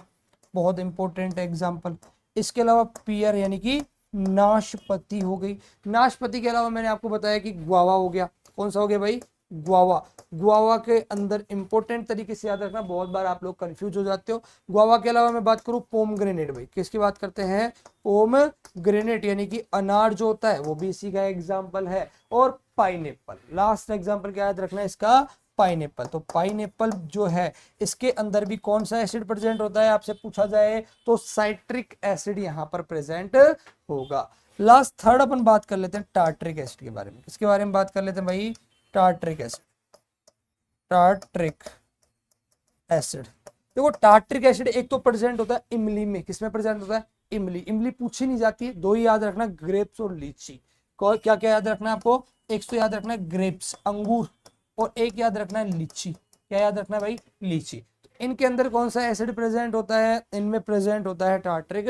बहुत इंपॉर्टेंट एग्जाम्पल। इसके अलावा पियर यानी कि नाशपाती हो गई। नाशपाती के अलावा मैंने आपको बताया कि गुआवा हो गया, कौन सा हो गया भाई, गुआवा। गुआवा के अंदर इंपॉर्टेंट तरीके से याद रखना, बहुत बार आप लोग कंफ्यूज हो जाते हो। गुआवा के अलावा मैं बात करूं पोमग्रेनेट, भाई किसकी बात करते हैं, पोमग्रेनेट यानी कि अनार जो होता है वो भी इसी का एग्जाम्पल है। और पाइनएप्पल, लास्ट एग्जाम्पल क्या याद रखना है इसका, पाइनएप्पल। तो पाइनएप्पल जो है इसके अंदर भी कौन सा एसिड प्रेजेंट होता है आपसे पूछा जाए तो साइट्रिक एसिड यहां पर प्रेजेंट होगा। लास्ट थर्ड अपन बात कर लेते हैं टार्ट्रिक एसिड के बारे में। किसके बारे में बात कर लेते हैं भाई, टार्ट्रिक एसिड, टार्ट्रिक एसिड। देखो टार्ट्रिक एसिड एक तो प्रेजेंट होता है इमली में, किसमें प्रेजेंट होता है, इमली। इमली पूछी नहीं जाती है, दो ही याद रखना, ग्रेप्स और लीची। क्या क्या याद रखना है आपको, एक तो याद रखना है ग्रेप्स अंगूर, और एक याद रखना है लीची। क्या याद रखना है भाई, लीची। तो इनके अंदर कौन सा एसिड प्रेजेंट होता है, इनमें प्रेजेंट होता है टार्ट्रिक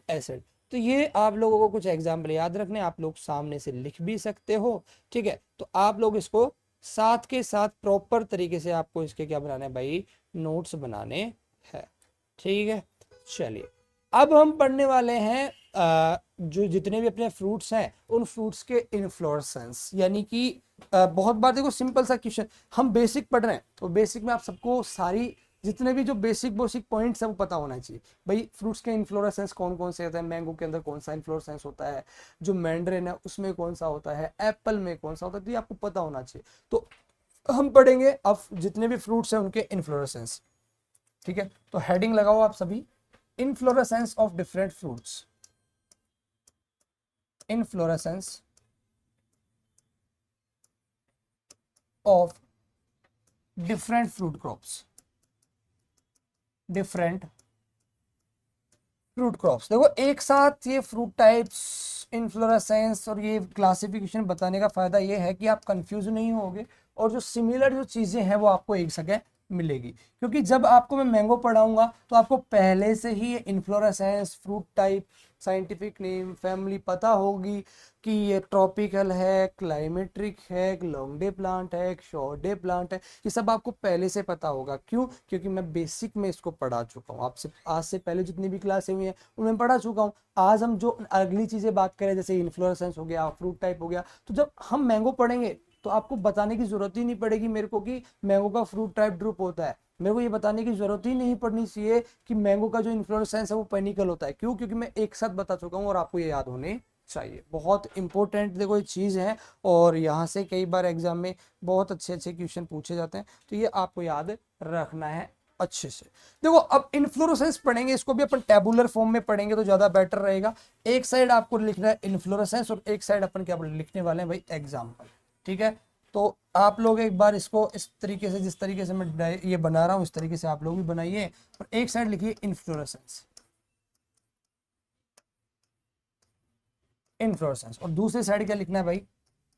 एसिड। तो ये आप लोगों को कुछ एग्जाम्पल याद रखने, आप लोग सामने से लिख भी सकते हो। ठीक है, तो आप लोग इसको साथ के साथ प्रॉपर तरीके से आपको इसके क्या बनाना है भाई, नोट्स बनाने हैं। ठीक है, चलिए अब हम पढ़ने वाले हैं जो जितने भी अपने फ्रूट्स हैं उन फ्रूट्स के इन्फ्लोरेसेंस, यानी कि बहुत बार देखो सिंपल सा क्वेश्चन, हम बेसिक पढ़ रहे हैं तो बेसिक में आप सबको सारी जितने भी जो बेसिक बेसिक पॉइंट्स है वो पता होना चाहिए। भाई फ्रूट्स के इन्फ्लोरेसेंस कौन कौन से होते हैं, मैंगो के अंदर कौन सा इन्फ्लोरेसेंस होता है, जो मैंड्रेन है उसमें कौन सा होता है, एप्पल में कौन सा होता है, तो ये आपको पता होना चाहिए। तो हम पढ़ेंगे अब जितने भी फ्रूट्स हैं उनके इन्फ्लोरेसेंस। ठीक है, तो हेडिंग लगाओ आप सभी, inflorescence of different fruits, inflorescence of different fruit crops, different fruit crops. देखो एक साथ ये फ्रूट टाइप्स, इन्फ्लोरेसेंस और ये क्लासिफिकेशन बताने का फायदा ये है कि आप कंफ्यूज नहीं होगे और जो सिमिलर जो चीजें हैं वो आपको एक जगह मिलेगी। क्योंकि जब आपको मैं मैंगो पढ़ाऊंगा तो आपको पहले से ही ये inflorescence, fruit type, scientific name, family पता होगी कि ये ट्रॉपिकल है, क्लाइमेट्रिक है, एक लॉन्ग डे प्लांट है, एक शॉर्ट डे प्लांट है, ये सब आपको पहले से पता होगा। क्यों, क्योंकि मैं बेसिक में इसको पढ़ा चुका हूँ, आपसे आज से पहले जितनी भी क्लासें हुई हैं उनमें पढ़ा चुका हूँ। आज हम जो अगली चीजें बात करें जैसे इन्फ्लोरेसेंस हो गया, फ्रूट टाइप हो गया, तो जब हम मैंगो पढ़ेंगे तो आपको बताने की जरूरत ही नहीं पड़ेगी मेरे को कि मैंगो का फ्रूट टाइप ड्रूप होता है। मेरे को ये बताने की जरूरत ही नहीं पड़नी चाहिए कि मैंगो का जो इन्फ्लोरेसेंस है वो पेनिकल होता है। क्यों, क्योंकि मैं एक साथ बता चुका हूँ और आपको ये याद होने चाहिए। बहुत इंपॉर्टेंट देखो ये चीज है और यहाँ से कई बार एग्जाम में बहुत अच्छे अच्छे क्वेश्चन पूछे जाते हैं, तो ये आपको याद रखना है अच्छे से। देखो अब इन्फ्लोरेसेंस पढ़ेंगे, इसको भी अपन टेबुलर फॉर्म में पढ़ेंगे तो ज्यादा बेटर रहेगा। एक साइड आपको लिखना है इन्फ्लोरेसेंस और एक साइड अपन क्या लिखने वाले हैं भाई, एग्जाम्पल। ठीक है, तो आप लोग एक बार इसको इस तरीके से, जिस तरीके से मैं ये बना रहा हूं इस तरीके से आप लोग भी बनाइए और एक साइड लिखिए इन्फ्लोरेसेंस, इन्फ्लोरेसेंस, और दूसरी साइड क्या लिखना है भाई,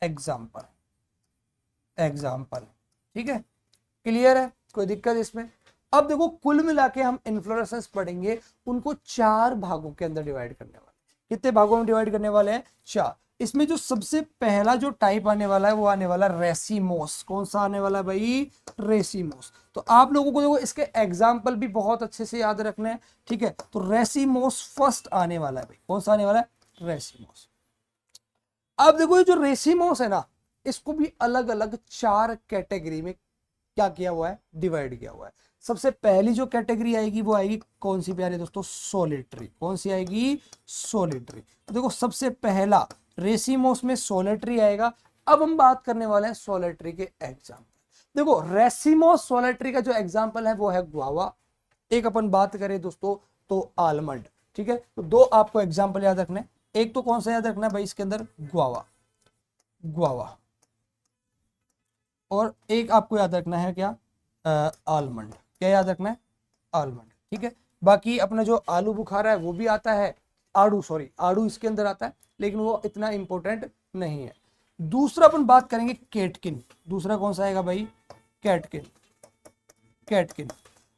एग्जाम्पल, एग्जाम्पल। ठीक है, क्लियर है, कोई दिक्कत इसमें। अब देखो कुल मिला के हम इन्फ्लोरेसेंस पढ़ेंगे, उनको चार भागों के अंदर डिवाइड करने वाले। कितने भागों में डिवाइड करने वाले हैं, चार। इसमें जो सबसे पहला जो टाइप आने वाला है वो आने वाला है रेसिमोस। कौन सा आने वाला है भाई, रेसिमोस। तो आप लोगों को देखो इसके एग्जाम्पल भी बहुत अच्छे से याद रखना है। ठीक है, तो रेसिमोस फर्स्ट आने वाला है भाई, कौन सा आने वाला है, रेसिमोस। अब देखो ये जो रेसिमोस है ना, इसको भी अलग अलग चार कैटेगरी में क्या किया हुआ है, डिवाइड किया हुआ है। सबसे पहली जो कैटेगरी आएगी वो आएगी कौन सी प्यारे दोस्तों, सोलिटरी। कौन सी आएगी, सोलिटरी। तो देखो सबसे पहला रेसिमोस में सोलिटरी आएगा। अब हम बात करने वाले हैं सोलिटरी के एग्जाम्पल। देखो रेसिमोस सोलेट्री का जो एग्जाम्पल है वो है गुआवा, एक अपन बात करें दोस्तों तो आलमंड। ठीक है, तो दो आपको एग्जाम्पल याद रखना है, एक तो कौन सा याद रखना है भाई इसके अंदर, गुआवा, गुआवा, और एक आपको याद रखना है क्या, आलमंड। क्या याद रखना है, आलमंड। ठीक है, बाकी अपना जो आलू बुखारा है वो भी आता है, आड़ू, सॉरी आड़ू इसके अंदर आता है, लेकिन वो इतना इंपॉर्टेंट नहीं है। दूसरा अपन बात करेंगे केटकिन, दूसरा कौन सा आएगा भाई, कैटकिन, कैटकिन।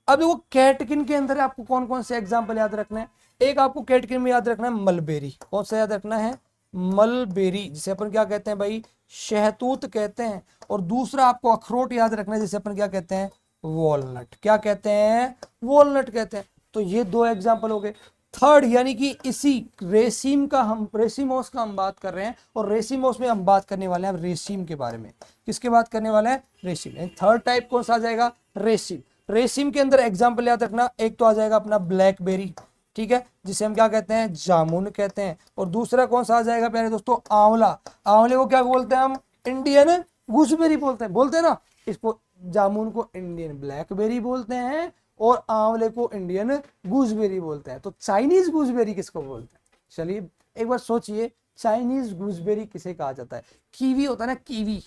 अब देखो कैटकिन के अंदर आपको कौन कौन से एग्जाम्पल याद रखना है, एक आपको कैटकिन में याद रखना है मलबेरी, कौन सा याद रखना है, मलबेरी, जिसे अपन क्या कहते हैं भाई, शहतूत कहते हैं। और दूसरा आपको अखरोट याद रखना है, जिसे अपन क्या कहते हैं, वॉलनट, क्या कहते हैं, वॉलनट कहते हैं। तो ये दो एग्जाम्पल हो गए। थर्ड यानी कि इसी रेसिम का हम, रेसिमोस का हम बात कर रहे हैं, और रेसिमोस में हम बात करने वाले हैं रेसिम के बारे में। किसके बात करने वाले हैं, रेसिम। थर्ड टाइप कौन सा आ जाएगा, रेसिम। रेसिम के अंदर एग्जाम्पल याद रखना, एक तो आ जाएगा अपना ब्लैकबेरी, ठीक है, जिसे हम क्या कहते हैं, जामुन कहते हैं। और दूसरा कौन सा आ जाएगा प्यारे दोस्तों, आंवला। आंवले को क्या बोलते हैं हम, इंडियन गूसबेरी बोलते हैं ना, इसको जामुन को इंडियन ब्लैकबेरी बोलते हैं, और आंवले को इंडियन गूसबेरी बोलते हैं। तो चाइनीज गूसबेरी किसको बोलते हैं, चलिए एक बार सोचिए, चाइनीज गूसबेरी किसे कहा जाता है, कीवी होता है ना, कीवी,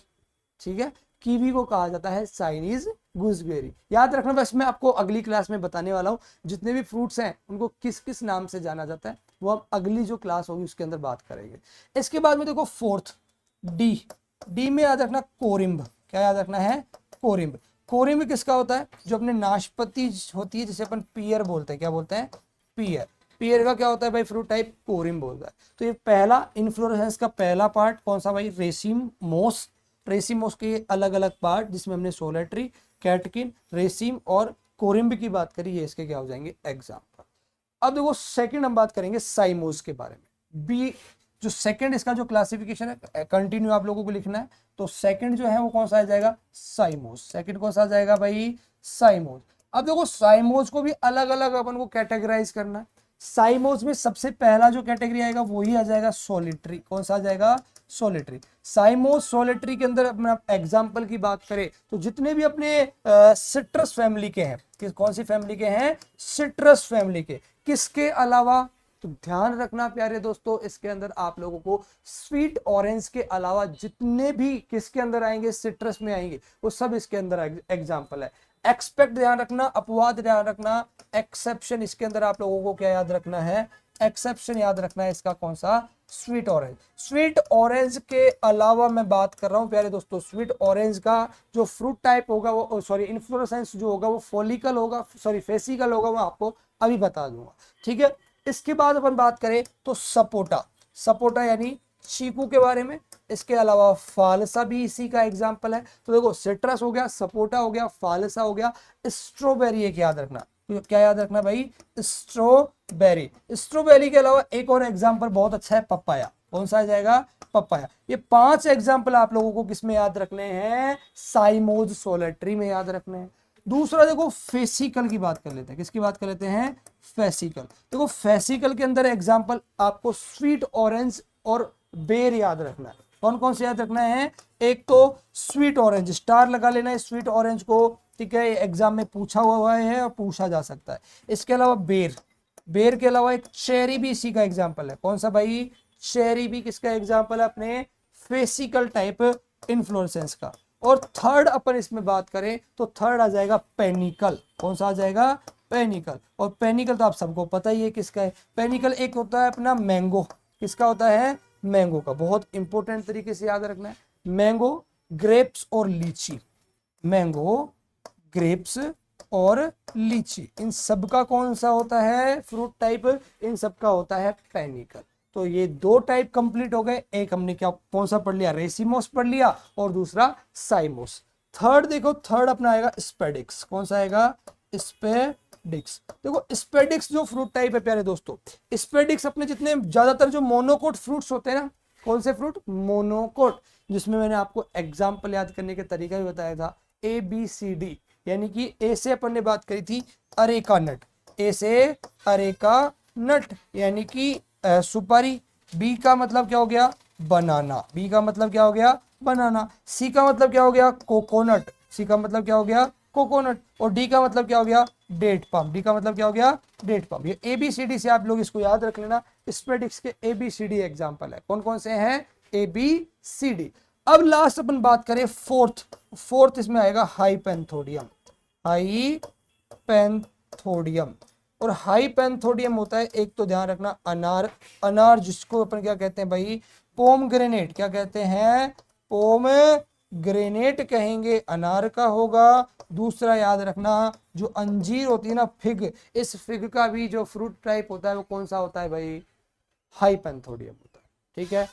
ठीक है, कीवी को कहा जाता है चाइनीज गूसबेरी। याद रखना, बस मैं आपको अगली क्लास में बताने वाला हूँ जितने भी फ्रूट्स हैं उनको किस किस नाम से जाना जाता है, वो हम अगली जो क्लास होगी उसके अंदर बात करेंगे। इसके बाद में देखो फोर्थ, डी, डी में याद रखना कोरिम्ब, क्या याद रखना है, कोरिम्ब। कोरिम्ब किसका होता है, जो अपने नाशपाती होती है जिसे अपन पियर बोलते हैं, क्या बोलते हैं, पियर। पियर का क्या होता है भाई, फ्रूट टाइप कोरिम्ब बोलता है। तो ये पहला इन्फ्लोरेसेंस का पहला पार्ट कौन सा भाई, रेसिम मोस। रेसिमोस के अलग अलग पार्ट जिसमें हमने सोलेट्री, कैटकिन, रेसिम और कोरिम्ब की बात करी, ये इसके क्या हो जाएंगे एग्जाम्पल। अब देखो सेकंड हम बात करेंगे साइमोस के बारे में। बी जो सेकंड इसका जो क्लासिफिकेशन है, कंटिन्यू आप लोगों को लिखना है, तो सेकंड जो है वो कौन सा आ जाएगा, साइमोस। सेकंड कौन सा आ जाएगा भाई, साइमोस। अब देखो साइमोस को भी अलग अलग अपन को कैटेगराइज करना है। साइमोस में सबसे पहला जो कैटेगरी आएगा वही आ जाएगा सोलिट्री, कौन सा आ जाएगा, सोलिट्री। साइमोस सोलिट्री के अंदर अपना एग्जाम्पल की बात करें तो जितने भी अपने सिट्रस फैमिली के हैं, कौन सी फैमिली के हैं, सिट्रस फैमिली के। किसके अलावा, तो ध्यान रखना प्यारे दोस्तों, इसके अंदर आप लोगों को स्वीट ऑरेंज के अलावा जितने भी किसके अंदर आएंगे, सिट्रस में आएंगे, वो सब इसके अंदर एग्जाम्पल है। एक्सपेक्ट ध्यान रखना, अपवाद ध्यान रखना, एक्सेप्शन इसके अंदर आप लोगों को क्या याद रखना है, एक्सेप्शन याद रखना है इसका कौन सा, स्वीट ऑरेंज। स्वीट ऑरेंज के अलावा मैं बात कर रहा हूं प्यारे दोस्तों, स्वीट ऑरेंज का जो फ्रूट टाइप होगा वो, सॉरी इन्फ्लोरेसेंस जो होगा वो फॉलिकल होगा, सॉरी फेसिकल होगा, वो आपको अभी बता दूंगा, ठीक है। इसके बाद अपन बात करें तो सपोटा, सपोटा यानी चीकू के बारे में। इसके अलावा फालसा भी इसी का एग्जाम्पल है। तो देखो सिट्रस हो गया, सपोटा हो गया, फालसा हो गया, स्ट्रॉबेरी एक याद रखना, तो क्या याद रखना भाई, स्ट्रॉबेरी। स्ट्रॉबेरी के अलावा एक और एग्जाम्पल बहुत अच्छा है, पपाया, कौन सा आ जाएगा, पपाया। ये 5 एग्जाम्पल आप लोगों को किसमें याद रखने हैं, साइमोज सोलेट्री में याद रखने हैं। दूसरा देखो फेसिकल की बात कर लेते हैं, किसकी बात कर लेते हैं, फेसिकल। देखो फेसिकल के अंदर एग्जाम्पल आपको स्वीट ऑरेंज और बेर याद रखना है। कौन कौन से याद रखना है, एक तो स्वीट ऑरेंज, स्टार लगा लेना है स्वीट ऑरेंज को, ठीक है, एग्जाम में पूछा हुआ है और पूछा जा सकता है। इसके अलावा बेर, बेर के अलावा एक चेरी भी इसी का एग्जाम्पल है, कौन सा भाई, चेरी भी किसका एग्जाम्पल है, अपने फेसिकल टाइप इन्फ्लोरेसेंस का। और थर्ड अपन इसमें बात करें तो थर्ड आ जाएगा पेनिकल, कौन सा आ जाएगा, पेनिकल। और पेनिकल तो आप सबको पता ही है किसका है, पेनिकल एक होता है अपना मैंगो, किसका होता है, मैंगो का, बहुत इंपॉर्टेंट तरीके से याद रखना है। मैंगो, ग्रेप्स और लीची, मैंगो, ग्रेप्स और लीची, इन सब का कौन सा होता है फ्रूट टाइप, इन सब का होता है पेनिकल। तो ये 2 टाइप कंप्लीट हो गए, एक हमने क्या कौन सा पढ़ लिया, रेसिमोस पढ़ लिया, और दूसरा साइमोस। थर्ड देखो, थर्ड अपना आएगा स्पेडिक्स, कौन सा आएगा, स्पेडिक्स। देखो स्पेडिक्स जो फ्रूट टाइप है प्यारे दोस्तों, स्पेडिक्स अपने जितने ज्यादातर जो मोनोकोट फ्रूट्स होते हैं ना, कौन से फ्रूट, मोनोकोट, जिसमें मैंने आपको एग्जाम्पल याद करने का तरीका भी बताया था, ABCD। यानी कि ए से अपन ने बात करी थी अरेका नट, ए से अरेका नट यानी कि सुपारी। बी का मतलब क्या हो गया, बनाना, बी का मतलब क्या हो गया, बनाना। सी का मतलब क्या हो गया, कोकोनट, सी का मतलब क्या हो गया, कोकोनट, और डी का मतलब क्या हो गया, डेट पाम। डी का मतलब क्या हो गया, डेट पाम। ये ABCD से आप लोग इसको याद रख लेना, स्प्रेडिक्स के ABCD एग्जाम्पल है। कौन कौन से हैं, ABCD। अब लास्ट अपन बात करें फोर्थ इसमें आएगा हाइपेंथोडियम। हाइपेंथोडियम, और हाइपेंथोडियम होता है, एक तो ध्यान रखना अनार, अनार जिसको अपन क्या कहते हैं भाई, पोमग्रेनेट। क्या कहते हैं, पोमग्रेनेट कहेंगे, अनार का होगा। दूसरा याद रखना, जो अंजीर होती है ना, फिग, इस फिग का भी जो फ्रूट टाइप होता है वो कौन सा होता है भाई, हाइपेंथोडियम होता है। ठीक है,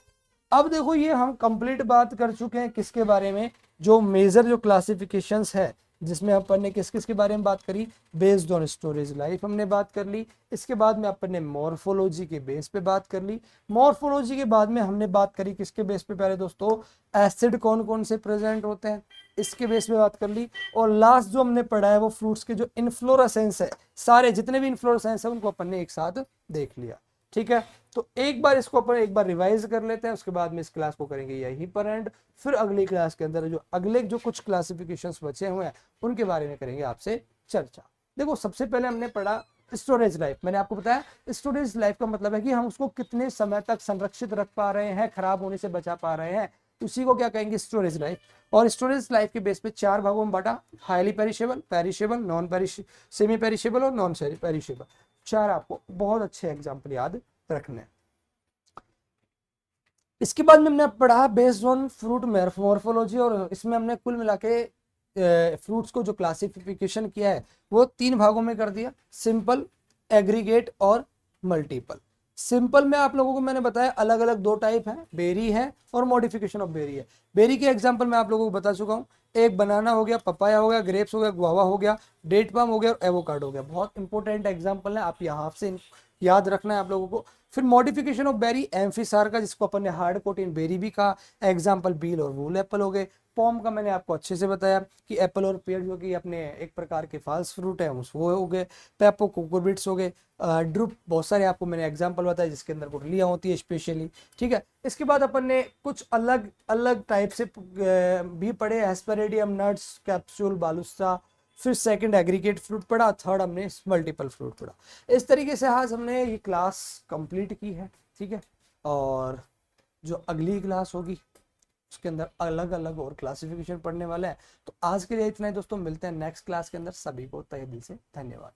अब देखो ये हम कंप्लीट बात कर चुके हैं किसके बारे में, जो मेजर जो क्लासिफिकेशंस है, जिसमें अपन ने किस किस के बारे में बात करी, बेस्ड ऑन स्टोरेज लाइफ हमने बात कर ली। इसके बाद में अपन ने मॉर्फोलॉजी के बेस पे बात कर ली। मॉर्फोलॉजी के बाद में हमने बात करी किसके बेस पे, पहले दोस्तों एसिड कौन कौन से प्रेजेंट होते हैं, इसके बेस पे बात कर ली। और लास्ट जो हमने पढ़ा है वो फ्रूट्स के जो इन्फ्लोरेसेंस है, सारे जितने भी इन्फ्लोरेसेंस है उनको अपन ने एक साथ देख लिया। ठीक है, तो एक बार इसको अपन एक बार रिवाइज कर लेते हैं, उसके बाद में इस क्लास को करेंगे यहीं पर एंड। फिर अगली क्लास के अंदर जो अगले जो कुछ क्लासिफिकेशंस बचे हुए हैं उनके बारे में करेंगे आपसे चर्चा। देखो सबसे पहले हमने पढ़ा स्टोरेज लाइफ। मैंने आपको बताया स्टोरेज लाइफ का मतलब है कि हम उसको कितने समय तक संरक्षित रख पा रहे हैं, खराब होने से बचा पा रहे हैं, उसी को क्या कहेंगे, स्टोरेज लाइफ। और स्टोरेज लाइफ के बेस पे 4 भागों में बांटा, highly perishable, perishable, non semi perishable और नॉन पेरिशेबल। 4 आपको बहुत अच्छे एग्जाम्पल याद रखने हैं। इसके बाद में हमने पढ़ा बेस्ड ऑन फ्रूट मॉर्फोलॉजी, और इसमें हमने कुल मिला के फ्रूट्स को जो क्लासिफिकेशन किया है वो 3 भागों में कर दिया, सिंपल, एग्रीगेट और मल्टीपल। सिंपल में आप लोगों को मैंने बताया अलग अलग 2 टाइप है, बेरी है और मॉडिफिकेशन ऑफ बेरी है। बेरी के एग्जांपल मैं आप लोगों को बता चुका हूँ, एक बनाना हो गया, पपाया हो गया, ग्रेप्स हो गया, गुआवा हो गया, डेट पाम हो गया और एवोकाडो हो गया। बहुत इंपॉर्टेंट एग्जांपल है, आप यहाँ से याद रखना है आप लोगों को। फिर मॉडिफिकेशन ऑफ बेरी, एम्फिसार का जिसको अपन ने हार्ड कोटिन बेरी भी कहा, एग्जांपल बील और वूल एप्पल हो गए। पॉम का मैंने आपको अच्छे से बताया कि एप्पल और पेड़ जो कि अपने एक प्रकार के फॉल्स फ्रूट है वो हो गए, पेपो कोकोबिट्स हो गए, ड्रुप, बहुत सारे आपको मैंने एग्जांपल बताया जिसके अंदर गुठलियां होती है स्पेशली। ठीक है, इसके बाद अपन ने कुछ अलग अलग टाइप से भी पढ़े, एस्पेरेडियम, नट्स, कैप्सूल, बालुस्ता। फिर सेकंड एग्रीगेट फ्रूट पढ़ा, थर्ड हमने मल्टीपल फ्रूट पढ़ा। इस तरीके से आज हमने ये क्लास कंप्लीट की है। ठीक है, और जो अगली क्लास होगी उसके अंदर अलग अलग और क्लासिफिकेशन पढ़ने वाले हैं। तो आज के लिए इतना ही दोस्तों, मिलते हैं नेक्स्ट क्लास के अंदर। सभी को तहे दिल से धन्यवाद।